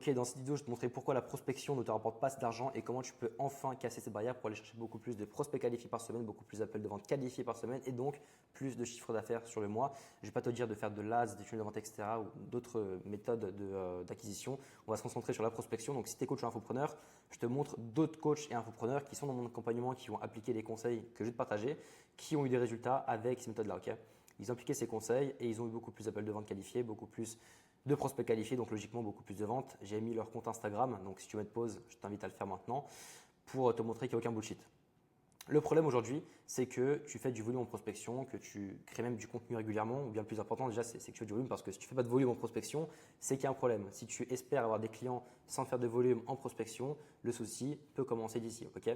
Ok, dans cette vidéo, je te montrerai pourquoi la prospection ne te rapporte pas assez d'argent et comment tu peux enfin casser cette barrière pour aller chercher beaucoup plus de prospects qualifiés par semaine, beaucoup plus d'appels de vente qualifiés par semaine et donc plus de chiffre d'affaires sur le mois. Je ne vais pas te dire de faire de l'AS, des tunnels de vente, etc. ou d'autres méthodes d'acquisition. On va se concentrer sur la prospection. Donc, si tu es coach ou infopreneur, je te montre d'autres coachs et infopreneurs qui sont dans mon accompagnement, qui ont appliqué les conseils que je vais te partager, qui ont eu des résultats avec ces méthodes-là. Ok, ils ont appliqué ces conseils et ils ont eu beaucoup plus d'appels de vente qualifiés, beaucoup plus de prospects qualifiés, donc logiquement beaucoup plus de ventes. J'ai mis leur compte Instagram, donc si tu veux mettre pause, je t'invite à le faire maintenant pour te montrer qu'il n'y a aucun bullshit. Le problème aujourd'hui, c'est que tu fais du volume en prospection, que tu crées même du contenu régulièrement, ou bien le plus important déjà, c'est que tu fais du volume parce que si tu ne fais pas de volume en prospection, c'est qu'il y a un problème. Si tu espères avoir des clients sans faire de volume en prospection, le souci peut commencer d'ici. Ok,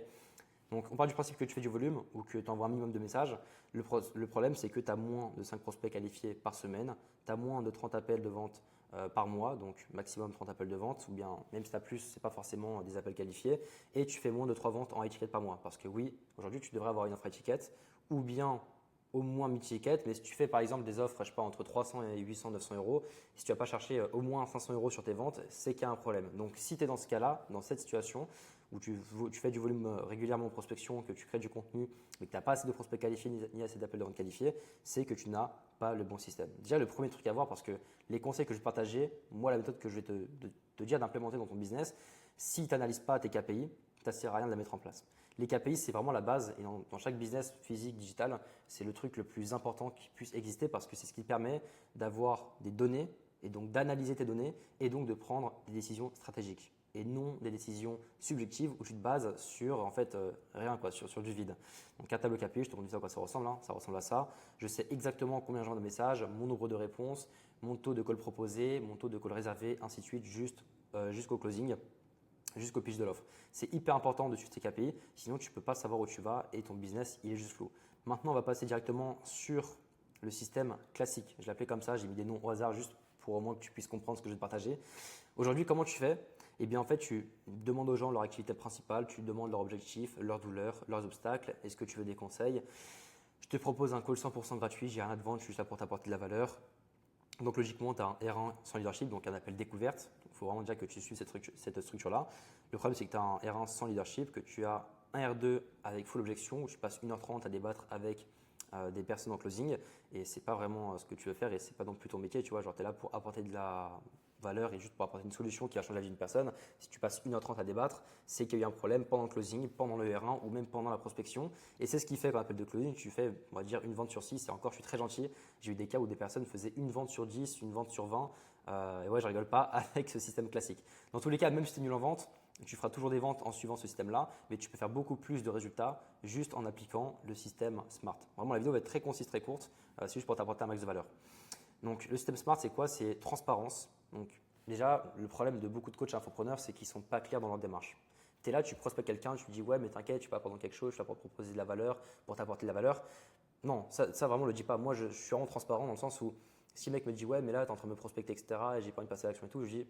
donc, on part du principe que tu fais du volume ou que tu envoies un minimum de messages. Le problème, c'est que tu as moins de 5 prospects qualifiés par semaine, tu as moins de 30 appels de vente par mois, donc maximum 30 appels de vente, ou bien même si tu as plus, ce n'est pas forcément des appels qualifiés, et tu fais moins de 3 ventes en high ticket par mois. Parce que oui, aujourd'hui, tu devrais avoir une offre high ticket, ou bien au moins mid-ticket, mais si tu fais par exemple des offres, je sais pas, entre 300 et 800, 900 euros, si tu vas pas chercher au moins 500 euros sur tes ventes, c'est qu'il y a un problème. Donc, si tu es dans ce cas-là, dans cette situation où tu fais du volume régulièrement en prospection, que tu crées du contenu, mais que tu n'as pas assez de prospects qualifiés ni assez d'appels de vente qualifiés, c'est que tu n'as pas le bon système. Déjà, le premier truc à voir, parce que les conseils que je vais te partager, moi, la méthode que je vais te dire d'implémenter dans ton business, si tu n'analyses pas tes KPI, ça ne sert à rien de la mettre en place. Les KPI, c'est vraiment la base et dans chaque business physique, digital, c'est le truc le plus important qui puisse exister parce que c'est ce qui permet d'avoir des données et donc d'analyser tes données et donc de prendre des décisions stratégiques et non des décisions subjectives où tu te bases sur en fait rien quoi, sur du vide. Donc un tableau KPI, je te montre à quoi ça ressemble, hein. Ça ressemble à ça. Je sais exactement combien j'envoie de messages, mon nombre de réponses, mon taux de call proposé, mon taux de call réservé, ainsi de suite, jusqu'au closing, jusqu'au pitch de l'offre. C'est hyper important de suivre tes KPI, sinon tu ne peux pas savoir où tu vas et ton business il est juste flou. Maintenant, on va passer directement sur le système classique. Je l'appelais comme ça, j'ai mis des noms au hasard juste pour au moins que tu puisses comprendre ce que je vais te partager. Aujourd'hui, comment tu fais? Eh bien, en fait, tu demandes aux gens leur activité principale, tu demandes leur objectif, leurs douleurs, leurs obstacles. Est-ce que tu veux des conseils? Je te propose un call 100% gratuit, j'ai rien à te vendre, je suis juste là pour t'apporter de la valeur. Donc logiquement, tu as un R1 sans leadership, donc un appel découverte. Il faut vraiment déjà que tu suives cette structure-là. Le problème, c'est que tu as un R1 sans leadership, que tu as un R2 avec full objection, où tu passes 1h30 à débattre avec des personnes en closing. Et ce n'est pas vraiment ce que tu veux faire et ce n'est pas non plus ton métier. Tu vois, genre, tu es là pour apporter de la valeur et juste pour apporter une solution qui va changer la vie d'une personne. Si tu passes 1h30 à débattre, c'est qu'il y a eu un problème pendant le closing, pendant le R1 ou même pendant la prospection. Et c'est ce qui fait qu'un appel de closing, tu fais, on va dire, une vente sur 6. Et encore, je suis très gentil. J'ai eu des cas où des personnes faisaient une vente sur 10, une vente sur 20. Et ouais, je rigole pas avec ce système classique. Dans tous les cas, même si tu es nul en vente, tu feras toujours des ventes en suivant ce système-là, mais tu peux faire beaucoup plus de résultats juste en appliquant le système SMART. Vraiment, la vidéo va être très concise, très courte. C'est juste pour t'apporter un max de valeur. Donc, le système SMART, c'est quoi? C'est transparence. Donc, déjà, le problème de beaucoup de coachs infopreneurs, c'est qu'ils ne sont pas clairs dans leur démarche. Tu es là, tu prospectes quelqu'un, tu lui dis ouais, mais t'inquiète, tu peux apprendre quelque chose, je suis là pour te proposer de la valeur, pour t'apporter de la valeur. Non, ça vraiment, le dis pas. Moi, je suis vraiment transparent dans le sens où si le mec me dit ouais, mais là, tu es en train de me prospecter, etc., et j'ai pas envie de passer à l'action et tout, je dis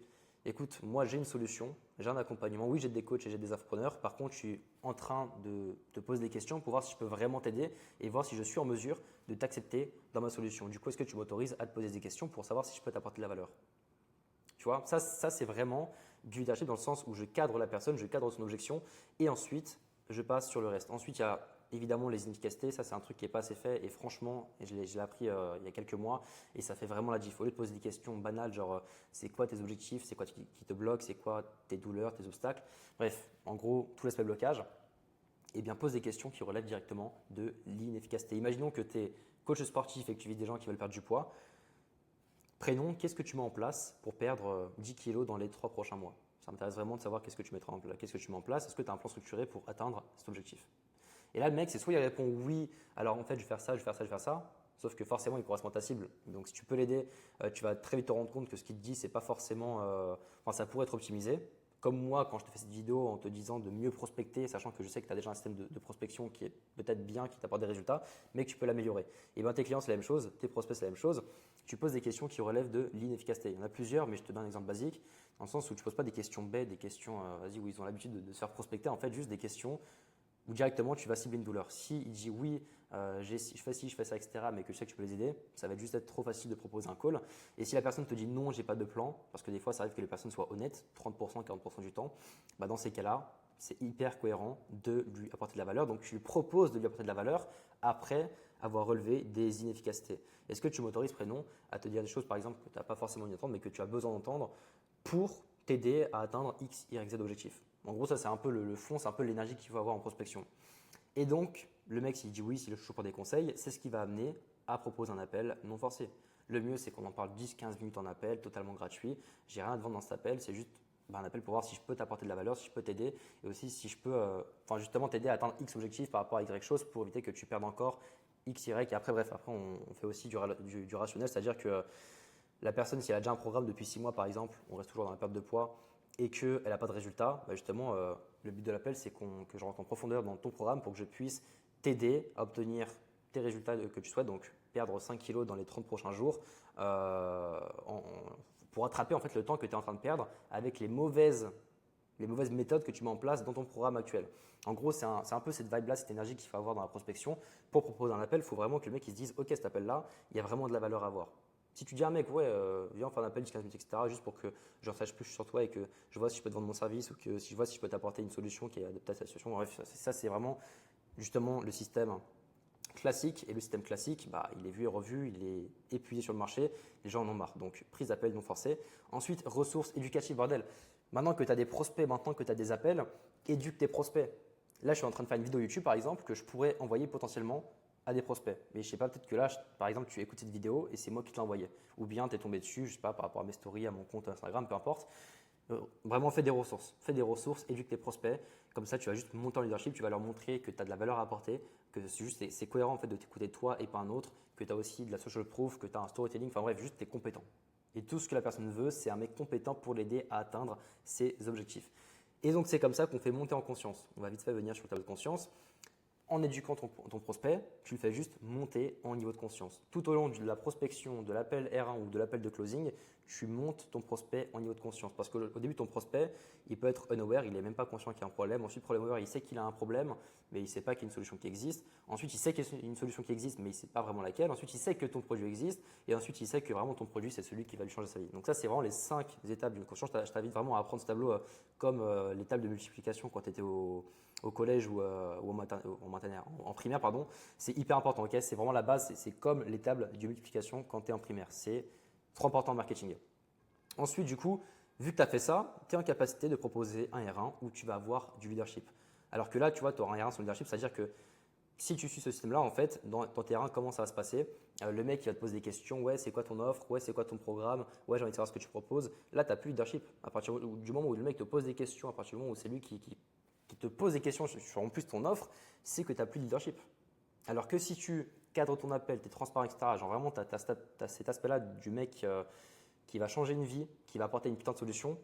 écoute, moi, j'ai une solution, j'ai un accompagnement. Oui, j'ai des coachs et j'ai des infopreneurs. Par contre, je suis en train de te poser des questions pour voir si je peux vraiment t'aider et voir si je suis en mesure de t'accepter dans ma solution. Du coup, est-ce que tu m'autorises à te poser des questions pour savoir si je peux t'apporter de la valeur? Tu vois, ça c'est vraiment du leadership dans le sens où je cadre la personne, je cadre son objection et ensuite, je passe sur le reste. Ensuite, il y a évidemment les inefficacités. Ça, c'est un truc qui n'est pas assez fait et franchement, je l'ai appris il y a quelques mois et ça fait vraiment la diff. Au lieu de poser des questions banales, genre c'est quoi tes objectifs, c'est quoi qui te bloque, c'est quoi tes douleurs, tes obstacles. Bref, en gros, tout l'aspect blocage. Eh bien, pose des questions qui relèvent directement de l'inefficacité. Imaginons que tu es coach sportif et que tu vis des gens qui veulent perdre du poids. Prénom, qu'est-ce que tu mets en place pour perdre 10 kilos dans les 3 prochains mois? Ça m'intéresse vraiment de savoir qu'est-ce que tu mettras en place. Qu'est-ce que tu mets en place? Est-ce que tu as un plan structuré pour atteindre cet objectif? Et là, le mec, c'est soit il répond oui, alors en fait, je vais faire ça, je vais faire ça, je vais faire ça. Sauf que forcément, il correspond à ta cible. Donc, si tu peux l'aider, tu vas très vite te rendre compte que ce qu'il te dit, c'est pas forcément. Enfin, ça pourrait être optimisé. Comme moi, quand je te fais cette vidéo en te disant de mieux prospecter, sachant que je sais que tu as déjà un système de prospection qui est peut-être bien, qui t'apporte des résultats, mais que tu peux l'améliorer. Et bien, tes clients, c'est la même chose, tes prospects, c'est la même chose. Tu poses des questions qui relèvent de l'inefficacité. Il y en a plusieurs, mais je te donne un exemple basique, dans le sens où tu ne poses pas des questions bêtes, des questions, vas-y, où ils ont l'habitude de se faire prospecter, en fait, juste des questions ou directement tu vas cibler une douleur. Si il dit oui, je fais ci, je fais ça, etc., mais que je sais que je peux les aider, ça va être juste être trop facile de proposer un call. Et si la personne te dit non, j'ai pas de plan, parce que des fois ça arrive que les personnes soient honnêtes, 30%, 40% du temps, bah dans ces cas-là, c'est hyper cohérent de lui apporter de la valeur. Donc tu lui proposes de lui apporter de la valeur après avoir relevé des inefficacités. Est-ce que tu m'autorises, prénom, à te dire des choses par exemple que tu n'as pas forcément envie d'entendre, mais que tu as besoin d'entendre pour t'aider à atteindre X, Y, Z objectifs? En gros, ça c'est un peu le fond, c'est un peu l'énergie qu'il faut avoir en prospection. Et donc, le mec, s'il dit oui, s'il est chaud pour des conseils, c'est ce qui va amener à proposer un appel non forcé. Le mieux, c'est qu'on en parle 10-15 minutes en appel, totalement gratuit. J'ai rien à te vendre dans cet appel, c'est juste un appel pour voir si je peux t'apporter de la valeur, si je peux t'aider et aussi si je peux justement t'aider à atteindre X objectifs par rapport à Y chose pour éviter que tu perdes encore X, Y. Et après, bref, après, on fait aussi du rationnel, c'est-à-dire que la personne, si elle a déjà un programme depuis 6 mois, par exemple, on reste toujours dans la perte de poids et qu'elle n'a pas de résultat, bah justement, le but de l'appel, c'est que je rentre en profondeur dans ton programme pour que je puisse t'aider à obtenir tes résultats que tu souhaites, donc perdre 5 kilos dans les 30 prochains jours, pour rattraper en fait le temps que tu es en train de perdre avec les mauvaises méthodes que tu mets en place dans ton programme actuel. En gros, c'est un peu cette vibe-là, cette énergie qu'il faut avoir dans la prospection. Pour proposer un appel, il faut vraiment que le mec il se dise « Ok, cet appel-là, il y a vraiment de la valeur à avoir ». Si tu dis à un mec, ouais, viens faire un appel 10-15 minutes, etc., juste pour que j'en sache plus sur toi et que je vois si je peux te vendre mon service ou que si je vois si je peux t'apporter une solution qui est adaptée à ta situation. Bref, ça c'est vraiment justement le système classique. Et le système classique, bah, il est vu et revu, il est épuisé sur le marché, les gens en ont marre. Donc, prise d'appel non forcée. Ensuite, ressources éducatives, bordel. Maintenant que tu as des prospects, maintenant que tu as des appels, éduque tes prospects. Là, je suis en train de faire une vidéo YouTube, par exemple, que je pourrais envoyer potentiellement à des prospects. Mais je sais pas, peut-être que là, par exemple, tu écoutes cette vidéo et c'est moi qui te l'ai envoyée. Ou bien tu es tombé dessus, je sais pas, par rapport à mes stories, à mon compte Instagram, peu importe. Vraiment, fais des ressources. Fais des ressources, éduque tes prospects. Comme ça, tu vas juste monter en leadership, tu vas leur montrer que tu as de la valeur à apporter, que c'est cohérent en fait de t'écouter toi et pas un autre, que tu as aussi de la social proof, que tu as un storytelling, enfin bref, juste tu es compétent. Et tout ce que la personne veut, c'est un mec compétent pour l'aider à atteindre ses objectifs. Et donc, c'est comme ça qu'on fait monter en conscience. On va vite fait venir sur le tableau de conscience. En éduquant ton prospect, tu le fais juste monter en niveau de conscience. Tout au long de la prospection, de l'appel R1 ou de l'appel de closing, tu montes ton prospect en niveau de conscience. Parce qu'au début, ton prospect, il peut être unaware, il n'est même pas conscient qu'il y a un problème. Ensuite, problème aware, il sait qu'il a un problème, mais il ne sait pas qu'il y a une solution qui existe. Ensuite, il sait qu'il y a une solution qui existe, mais il ne sait pas vraiment laquelle. Ensuite, il sait que ton produit existe. Et ensuite, il sait que vraiment ton produit, c'est celui qui va lui changer sa vie. Donc ça, c'est vraiment les 5 étapes d'une conscience. Je t'invite vraiment à apprendre ce tableau comme les tables de multiplication quand tu étais au collège ou en primaire, pardon. C'est hyper important, ok? C'est vraiment la base, c'est comme les tables de multiplication quand tu es en primaire. C'est trop important en marketing. Ensuite, du coup, vu que tu as fait ça, tu es en capacité de proposer un R1 où tu vas avoir du leadership. Alors que là, tu vois, tu auras un R1 sur le leadership, c'est-à-dire que si tu suis ce système-là, en fait, dans ton terrain, comment ça va se passer? Le mec, il va te poser des questions. Ouais, c'est quoi ton offre? Ouais, c'est quoi ton programme? Ouais, j'ai envie de savoir ce que tu proposes. Là, tu n'as plus de leadership. À partir du moment où le mec te pose des questions, à partir du moment où c'est lui qui te pose des questions sur en plus ton offre, c'est que tu n'as plus de leadership. Alors que si tu cadres ton appel, tu es transparent, etc., genre vraiment, tu as cet aspect-là du mec qui va changer une vie, qui va apporter une putain de solution,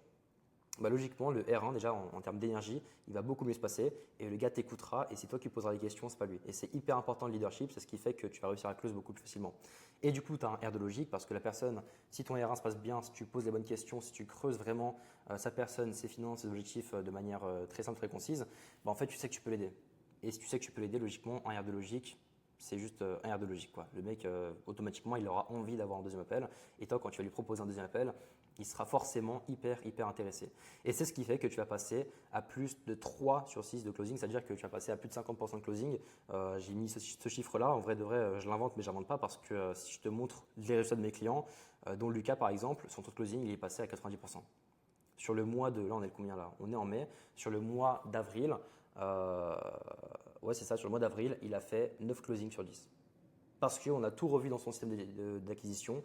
bah logiquement, le R1, déjà en termes d'énergie, il va beaucoup mieux se passer et le gars t'écoutera et c'est toi qui poseras les questions, c'est pas lui. Et c'est hyper important le leadership, c'est ce qui fait que tu vas réussir à close beaucoup plus facilement. Et du coup, tu as un R de logique parce que la personne, si ton R1 se passe bien, si tu poses les bonnes questions, si tu creuses vraiment sa personne, ses finances, ses objectifs de manière très simple, très concise, bah en fait, tu sais que tu peux l'aider. Et si tu sais que tu peux l'aider, logiquement, un R de logique, c'est juste un R de logique, quoi. Le mec, automatiquement, il aura envie d'avoir un deuxième appel. Et toi, quand tu vas lui proposer un deuxième appel, il sera forcément hyper intéressé. Et c'est ce qui fait que tu vas passer à plus de 3 sur 6 de closing, c'est-à-dire que tu vas passer à plus de 50% de closing. J'ai mis ce chiffre-là, en vrai de vrai, je l'invente, mais je l'invente pas parce que si je te montre les résultats de mes clients, dont Lucas par exemple, son taux de closing, il est passé à 90%. Sur le mois de, là on est combien là? On est en mai. Sur le mois d'avril, ouais c'est ça, sur le mois d'avril, il a fait 9 closings sur 10. Parce qu'on a tout revu dans son système d'acquisition.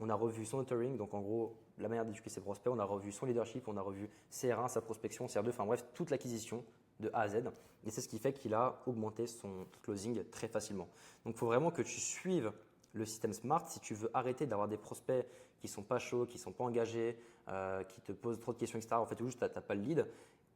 On a revu son authoring, donc en gros, la manière d'éduquer ses prospects. On a revu son leadership, on a revu CR1, sa prospection, CR2, enfin bref, toute l'acquisition de A à Z. Et c'est ce qui fait qu'il a augmenté son closing très facilement. Donc il faut vraiment que tu suives le système SMART si tu veux arrêter d'avoir des prospects qui ne sont pas chauds, qui ne sont pas engagés, qui te posent trop de questions, etc. En fait, juste, tu n'as pas le lead.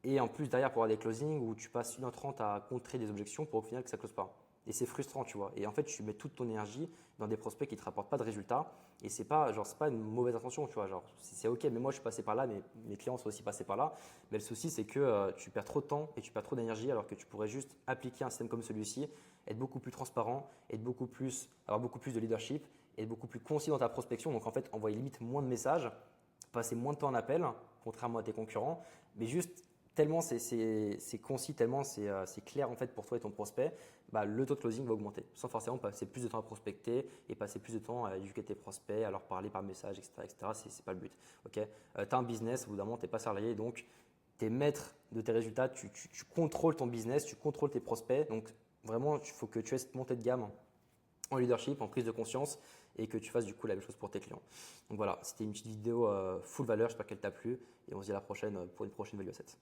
Et en plus, derrière, pour avoir des closings où tu passes 1h30 à contrer des objections pour au final que ça ne close pas. Et c'est frustrant, tu vois. Et en fait, tu mets toute ton énergie dans des prospects qui ne te rapportent pas de résultats. Et c'est pas, genre, c'est pas une mauvaise intention, tu vois. Genre, c'est OK, mais moi, je suis passé par là, mais mes clients sont aussi passés par là. Mais le souci, c'est que tu perds trop de temps et tu perds trop d'énergie alors que tu pourrais juste appliquer un système comme celui-ci, être beaucoup plus transparent, avoir beaucoup plus de leadership, être beaucoup plus concis dans ta prospection. Donc, en fait, envoyer limite moins de messages, passer moins de temps en appel, contrairement à tes concurrents, mais juste tellement c'est concis, tellement c'est clair en fait pour toi et ton prospect, bah, le taux de closing va augmenter sans forcément passer plus de temps à prospecter et passer plus de temps à éduquer tes prospects, à leur parler par message, etc. etc. C'est pas le but. Okay, tu as un business, au bout d'un moment, tu n'es pas salarié, donc tu es maître de tes résultats, tu contrôles ton business, tu contrôles tes prospects. Donc vraiment, il faut que tu aies cette montée de gamme en leadership, en prise de conscience et que tu fasses du coup la même chose pour tes clients. Donc voilà, c'était une petite vidéo full valeur, j'espère qu'elle t'a plu et on se dit à la prochaine pour une prochaine value asset.